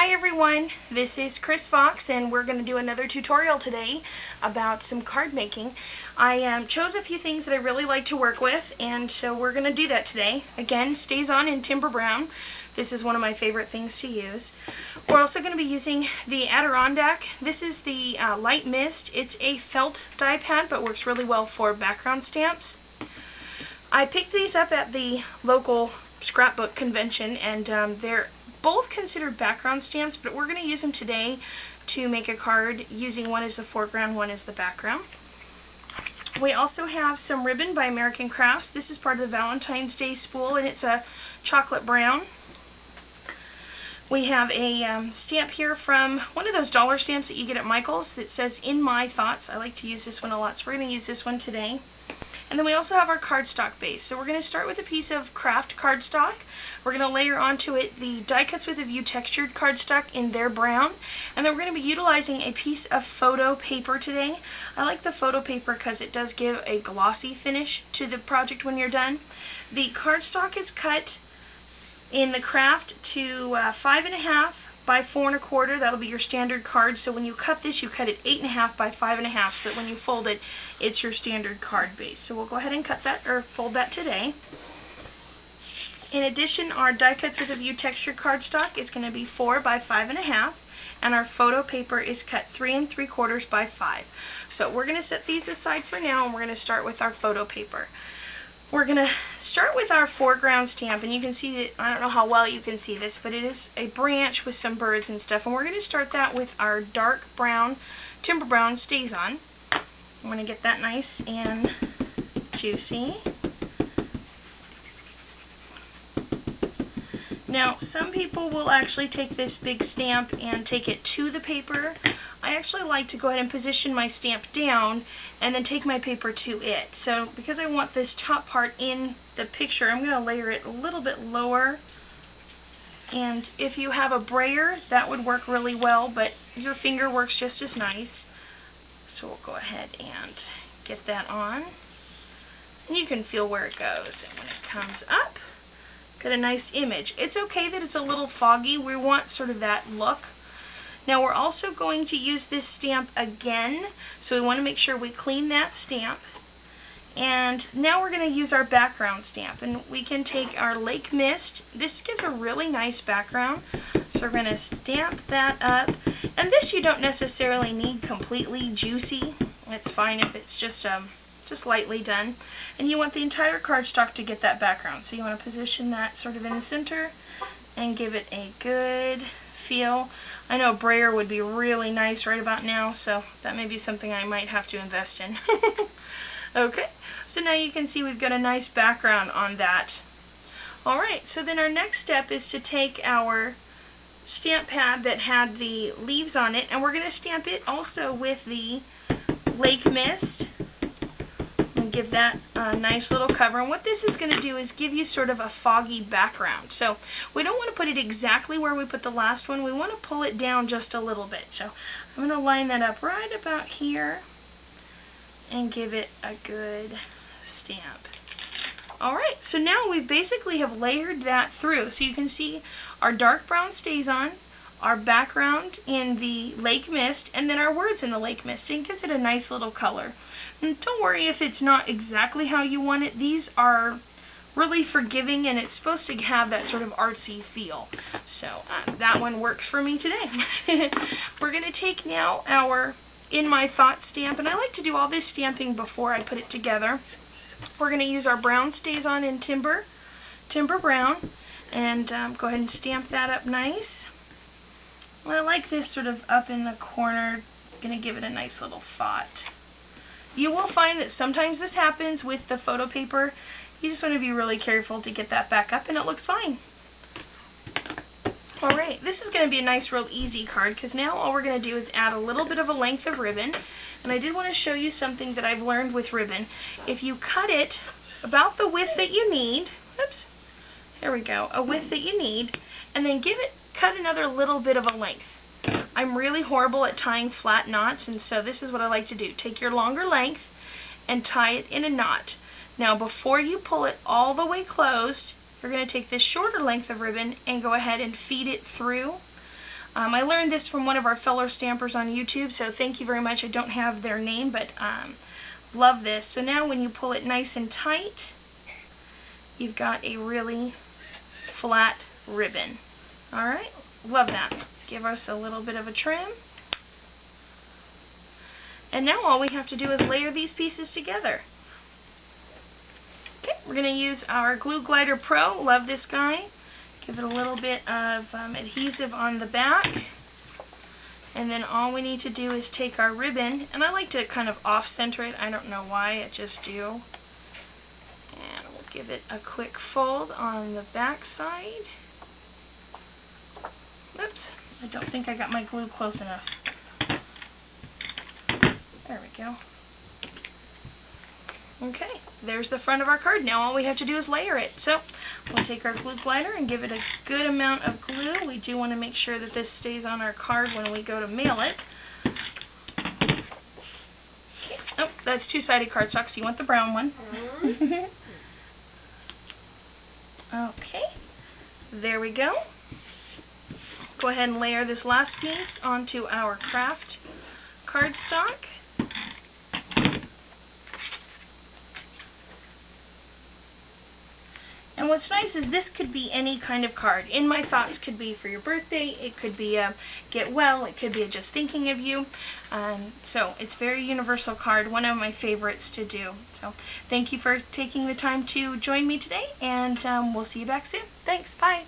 Hi everyone, this is Chris Fox and we're going to do another tutorial today about some card making. I chose a few things that I really like to work with, and so we're going to do that today. Again, StazOn in Timber Brown. This is one of my favorite things to use. We're also going to be using the Adirondack. This is the Light Mist. It's a felt die pad but works really well for background stamps. I picked these up at the local scrapbook convention, and they're both considered background stamps, but we're going to use them today to make a card using one as the foreground, one as the background. We also have some ribbon by American Crafts. This is part of the Valentine's Day spool, and it's a chocolate brown. We have a stamp here from one of those dollar stamps that you get at Michael's that says "In My Thoughts." I like to use this one a lot, so we're going to use this one today. And then we also have our cardstock base. So we're going to start with a piece of craft cardstock. We're going to layer onto it the Die Cuts with a View textured cardstock in their brown. And then we're going to be utilizing a piece of photo paper today. I like the photo paper because it does give a glossy finish to the project when you're done. The cardstock is cut in the craft to 5.5 by 4 1/4. That'll be your standard card. So when you cut this, you cut it 8.5 by 5.5, so that when you fold it, it's your standard card base. So we'll go ahead and cut that, or fold that today. In addition, our Die Cuts with a View textured cardstock is going to be 4 by 5.5, and our photo paper is cut 3 3/4 by 5. So we're going to set these aside for now, and we're going to start with our photo paper. We're going to start with our foreground stamp, and you can see that, I don't know how well you can see this, but it is a branch with some birds and stuff, and we're going to start that with our dark brown, Timber Brown StazOn. I'm going to get that nice and juicy. Now, some people will actually take this big stamp and take it to the paper. I actually like to go ahead and position my stamp down and then take my paper to it. So because I want this top part in the picture, I'm going to layer it a little bit lower. And if you have a brayer, that would work really well, but your finger works just as nice. So we'll go ahead and get that on. And you can feel where it goes. And when it comes up, get a nice image. It's okay that it's a little foggy. We want sort of that look. Now we're also going to use this stamp again, so we want to make sure we clean that stamp. And now we're going to use our background stamp, and we can take our Lake Mist. This gives a really nice background, so we're going to stamp that up. And this you don't necessarily need completely juicy. It's fine if it's just lightly done. And you want the entire cardstock to get that background, so you want to position that sort of in the center and give it a good feel. I know a brayer would be really nice right about now, so that may be something I might have to invest in. Okay, so now you can see we've got a nice background on that. Alright, so then our next step is to take our stamp pad that had the leaves on it, and we're going to stamp it also with the Lake Mist. Give that a nice little cover, and what this is going to do is give you sort of a foggy background. So we don't want to put it exactly where we put the last one. We want to pull it down just a little bit. So I'm going to line that up right about here and give it a good stamp. Alright, so now we basically have layered that through. So you can see our dark brown StazOn, our background in the Lake Mist, and then our words in the Lake Mist. And it gives it a nice little color. And don't worry if it's not exactly how you want it. These are really forgiving, and it's supposed to have that sort of artsy feel. So that one works for me today. We're going to take now our In My Thoughts stamp, and I like to do all this stamping before I put it together. We're going to use our brown StazOn in Timber Brown, and go ahead and stamp that up nice. I like this sort of up in the corner. Going to give it a nice little thought. You will find that sometimes this happens with the photo paper. You just want to be really careful to get that back up, and it looks fine. Alright, this is going to be a nice, real easy card, because now all we're going to do is add a little bit of a length of ribbon. And I did want to show you something that I've learned with ribbon. If you cut it about the width that you need, oops, here we go, a width that you need, and then cut another little bit of a length. I'm really horrible at tying flat knots, and so this is what I like to do. Take your longer length and tie it in a knot. Now before you pull it all the way closed, you're going to take this shorter length of ribbon and go ahead and feed it through. I learned this from one of our fellow stampers on YouTube, so thank you very much. I don't have their name, but love this. So now when you pull it nice and tight, you've got a really flat ribbon. Alright, love that. Give us a little bit of a trim. And now all we have to do is layer these pieces together. Okay, we're going to use our Glue Glider Pro. Love this guy. Give it a little bit of adhesive on the back. And then all we need to do is take our ribbon, and I like to kind of off-center it. I don't know why, I just do. And we'll give it a quick fold on the back side. Oops, I don't think I got my glue close enough. There we go. Okay, there's the front of our card. Now all we have to do is layer it. So we'll take our Glue Glider and give it a good amount of glue. We do want to make sure that this stays on our card when we go to mail it. Okay. Oh, that's two-sided cardstock, so you want the brown one. Okay, there we go. Go ahead and layer this last piece onto our craft cardstock. And what's nice is this could be any kind of card. In My Thoughts could be for your birthday, it could be a get well, it could be a just thinking of you. So it's a very universal card, one of my favorites to do. So thank you for taking the time to join me today, and we'll see you back soon. Thanks, bye.